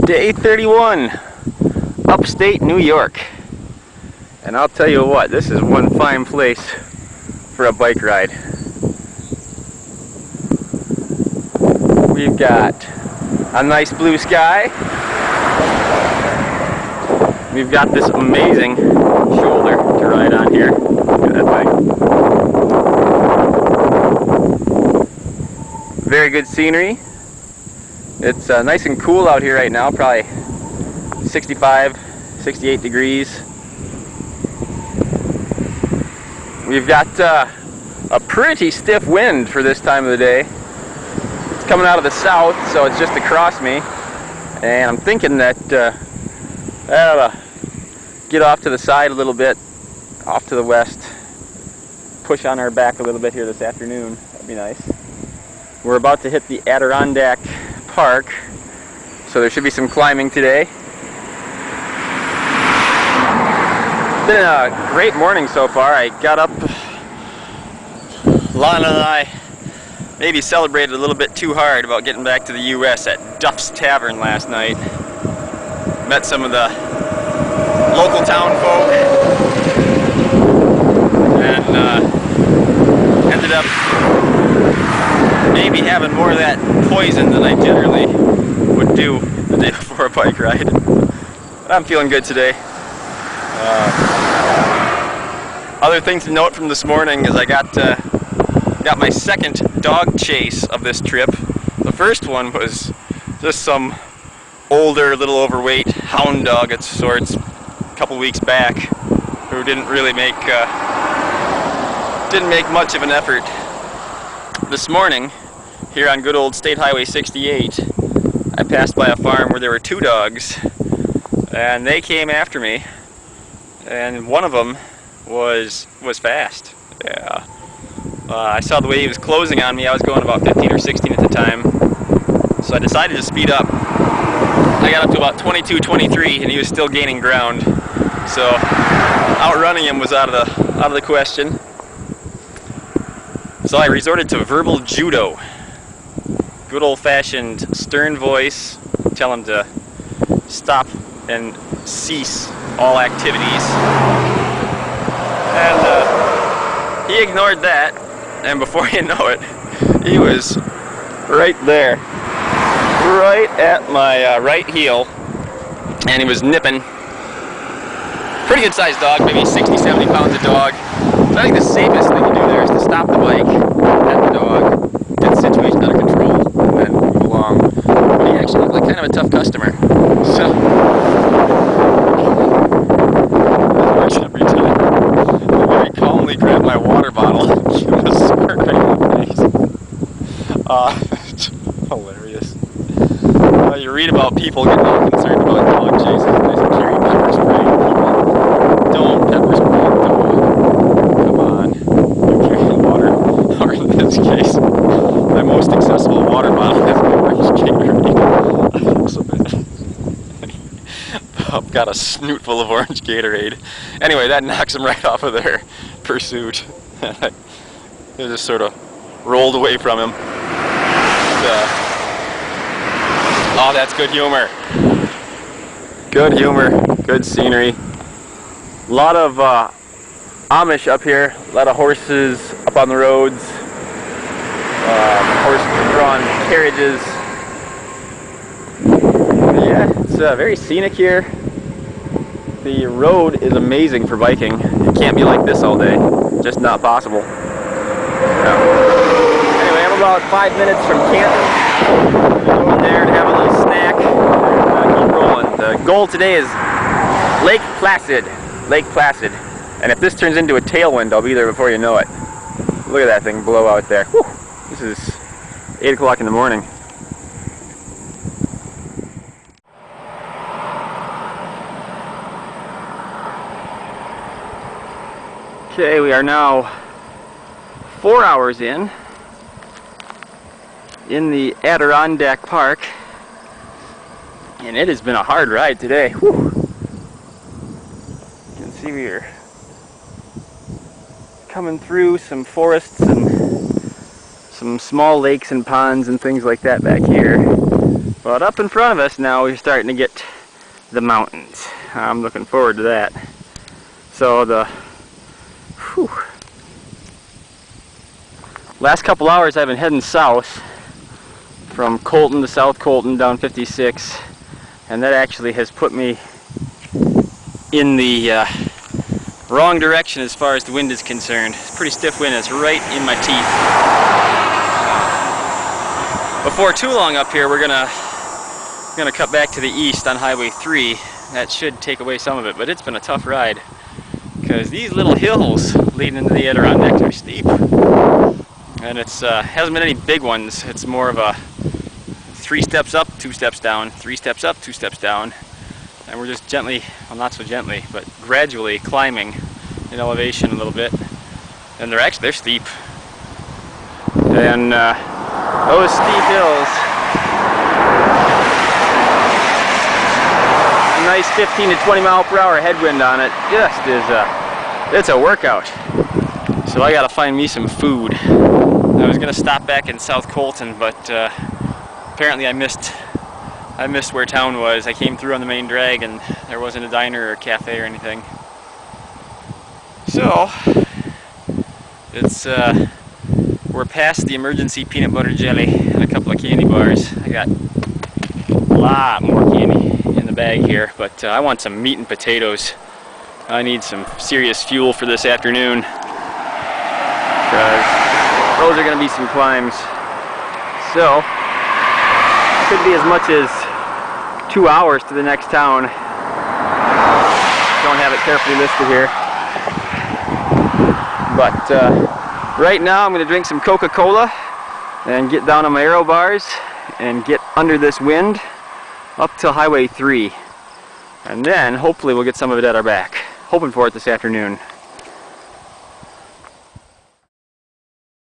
Day 31, upstate New York. And I'll tell you what, this is one fine place for a bike ride. We've got a nice blue sky. We've got this amazing shoulder to ride on here. Look at that thing. Very good scenery. It's nice and cool out here right now, probably 65, 68 degrees. We've got a pretty stiff wind for this time of the day. It's coming out of the south, so it's just across me. And I'm thinking that I'll get off to the side a little bit, off to the west, push on our back a little bit here this afternoon. That'd be nice. We're about to hit the Adirondack Park, so there should be some climbing today. It's been a great morning so far. I got up, Lana and I maybe celebrated a little bit too hard about getting back to the U.S. at Duff's Tavern last night. Met some of the local town folk and ended up maybe having more of that poison than I generally would do the day before a bike ride. But I'm feeling good today. Other things to note from this morning is I got my second dog chase of this trip. The first one was just some older, little overweight hound dog of sorts a couple weeks back who didn't really make much of an effort. This morning, here on good old State Highway 68, I passed by a farm where there were two dogs, and they came after me, and one of them was fast. Yeah. I saw the way he was closing on me. I was going about 15 or 16 at the time, so I decided to speed up. I got up to about 22, 23, and he was still gaining ground, so outrunning him was out of the question. So I resorted to verbal judo. Good old-fashioned stern voice, tell him to stop and cease all activities. And he ignored that, and before you know it, he was right there, right at my right heel, and he was nipping. Pretty good sized dog, maybe 60, 70 pounds of dog. So I think the safest thing to do there is to stop the bike, pet the dog, get the situation under control, and then move along. But he actually looked like kind of a tough customer. So, that works every time. I very calmly grabbed my water bottle and give him a squirt right in the face. Hilarious. You read about people getting all concerned about dog chases and they carry pepper spray. Don't pepper spray a dog. Come on. You're carrying water. Or in this case, my most accessible water bottle is my orange Gatorade. I feel so bad. I've got a snoot full of orange Gatorade. Anyway, that knocks them right off of their pursuit. They just sort of rolled away from him. Oh, that's good humor. Good humor, good scenery. A lot of Amish up here, a lot of horses up on the roads, horse-drawn carriages. Yeah, it's very scenic here. The road is amazing for biking. It can't be like this all day, just not possible. Anyway, I'm about 5 minutes from Canton. Go in there and have a little snack and keep rolling. The goal today is Lake Placid. Lake Placid. And if this turns into a tailwind, I'll be there before you know it. Look at that thing blow out there. Whew. This is 8 o'clock in the morning. Okay, we are now 4 hours in the Adirondack Park, and it has been a hard ride today. Whew. You can see we are coming through some forests and some small lakes and ponds and things like that back here. But up in front of us now, we're starting to get the mountains. I'm looking forward to that. So last couple hours I've been heading south from Colton to South Colton down 56, and that actually has put me in the wrong direction as far as the wind is concerned. It's pretty stiff wind. It's right in my teeth. Before too long up here, we're gonna cut back to the east on Highway 3. That should take away some of it, but it's been a tough ride because these little hills leading into the Adirondacks are steep, and it's hasn't been any big ones. It's more of a 3 steps up, 2 steps down, 3 steps up, 2 steps down, and we're just gently, well, not so gently, but gradually climbing in elevation a little bit. And they're steep, and those steep hills, a nice 15 to 20 mile per hour headwind on it just is it's a workout. So I gotta find me some food. I was gonna stop back in South Colton, but apparently I missed where town was. I came through on the main drag and there wasn't a diner or a cafe or anything. So it's we're past the emergency peanut butter jelly and a couple of candy bars. I got a lot more candy in the bag here, but I want some meat and potatoes. I need some serious fuel for this afternoon, because those are going to be some climbs. So could be as much as 2 hours to the next town. Don't have it carefully listed here, but right now I'm going to drink some Coca-Cola and get down on my aero bars and get under this wind up to Highway 3, and then hopefully we'll get some of it at our back. Hoping for it this afternoon.